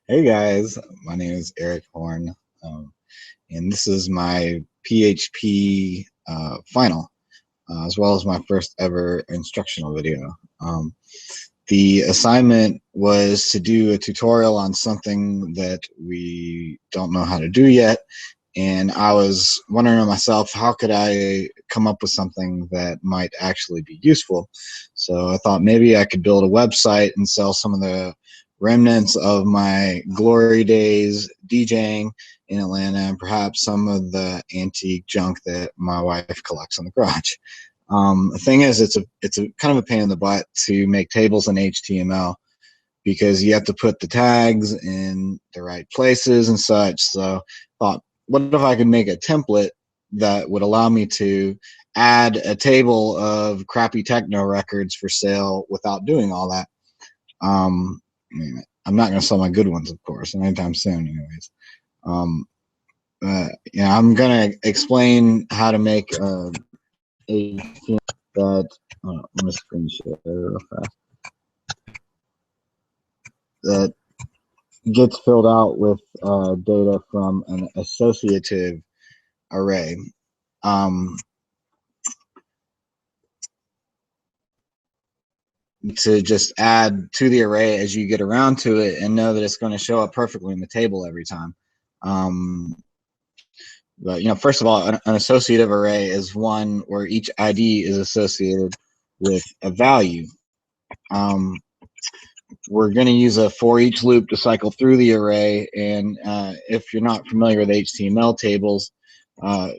Hey guys, my name is Eric Horne, and this is my PHP final, as well as my first ever instructional video. The assignment was to do a tutorial on something that we don't know how to do yet, and I was wondering to myself, how could I come up with something that might actually be useful? So I thought maybe I could build a website and sell some of the remnants of my glory days DJing in Atlanta, and perhaps some of the antique junk that my wife collects in the garage. The thing is, it's a kind of a pain in the butt to make tables in HTML because you have to put the tags in the right places and such. So I thought, what if I could make a template that would allow me to add a table of crappy techno records for sale without doing all that? I mean, I'm not going to sell my good ones, of course, anytime soon, anyways. Um, I'm going to explain how to make a that. Let me screen share real fast. That gets filled out with data from an associative array. To just add to the array as you get around to it and know that it's going to show up perfectly in the table every time. But first of all, an associative array is one where each ID is associated with a value. We're going to use a for each loop to cycle through the array, and if you're not familiar with HTML tables,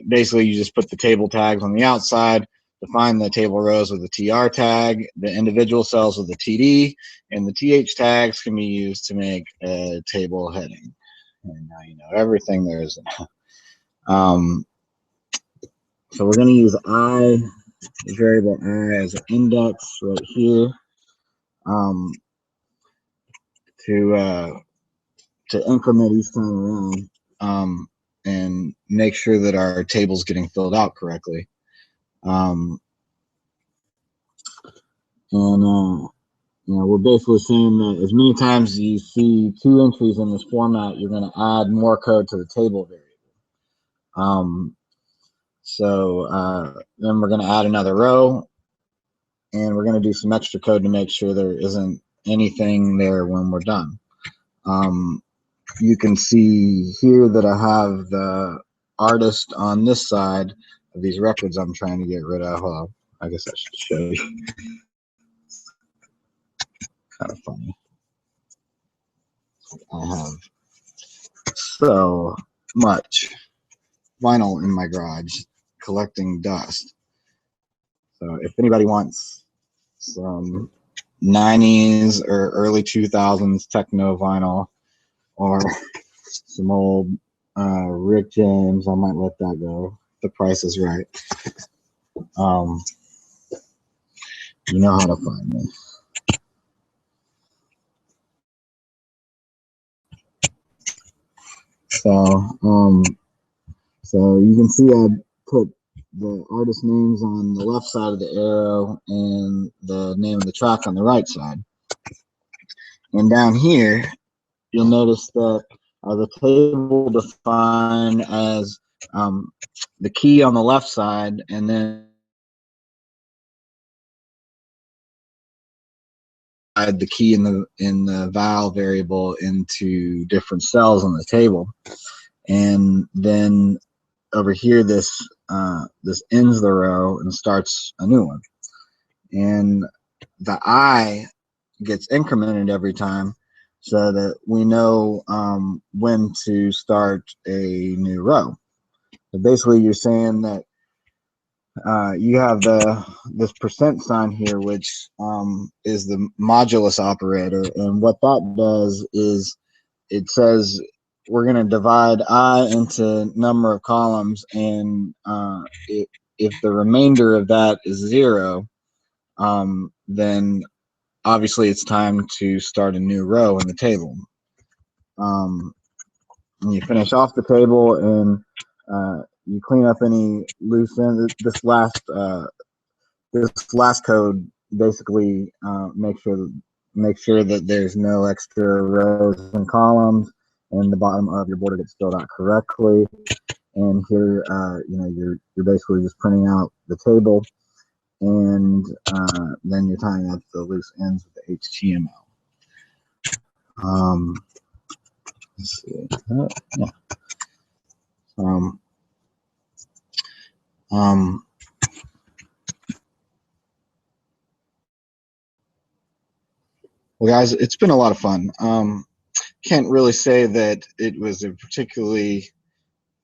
basically you just put the table tags on the outside, define the table rows with the TR tag, the individual cells with the TD, and the TH tags can be used to make a table heading. And now you know everything there is. So we're going to use I, the variable I, as an index right here to increment each time around and make sure that our table's getting filled out correctly. We're basically saying that as many times as you see two entries in this format, you're going to add more code to the table variable. Then we're going to add another row, and we're going to do some extra code to make sure there isn't anything there when we're done. You can see here that I have the artist on this side of these records I'm trying to get rid of. Hold on, I guess I should show you. Kind of funny. I have so much vinyl in my garage collecting dust. So if anybody wants some 90s or early 2000s techno vinyl or some old Rick James, I might let that go. The price is right. You know how to find me. So you can see I put the artist names on the left side of the arrow and the name of the track on the right side. And down here, you'll notice that the table defined as the key on the left side, and then add the key in the val variable into different cells on the table. And then over here, this ends the row and starts a new one. And the I gets incremented every time so that we know when to start a new row. So basically, you're saying that you have this percent sign here, which is the modulus operator, and what that does is it says we're going to divide I into number of columns, and if the remainder of that is 0, then obviously it's time to start a new row in the table. And you finish off the table, and you clean up any loose ends. This last code basically makes sure that make sure that there's no extra rows and columns, and the bottom of your border gets filled out correctly. And here, you're basically just printing out the table, and then you're tying up the loose ends with the HTML. Let's see. Yeah. Well, guys, it's been a lot of fun. Can't really say that it was a particularly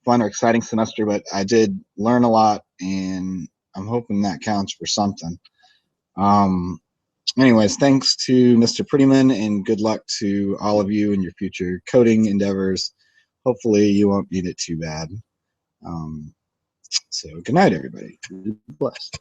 fun or exciting semester, but I did learn a lot, and I'm hoping that counts for something. Anyways, thanks to Mr. Prettyman, and good luck to all of you in your future coding endeavors. Hopefully you won't need it too bad. So good night, everybody. Be blessed.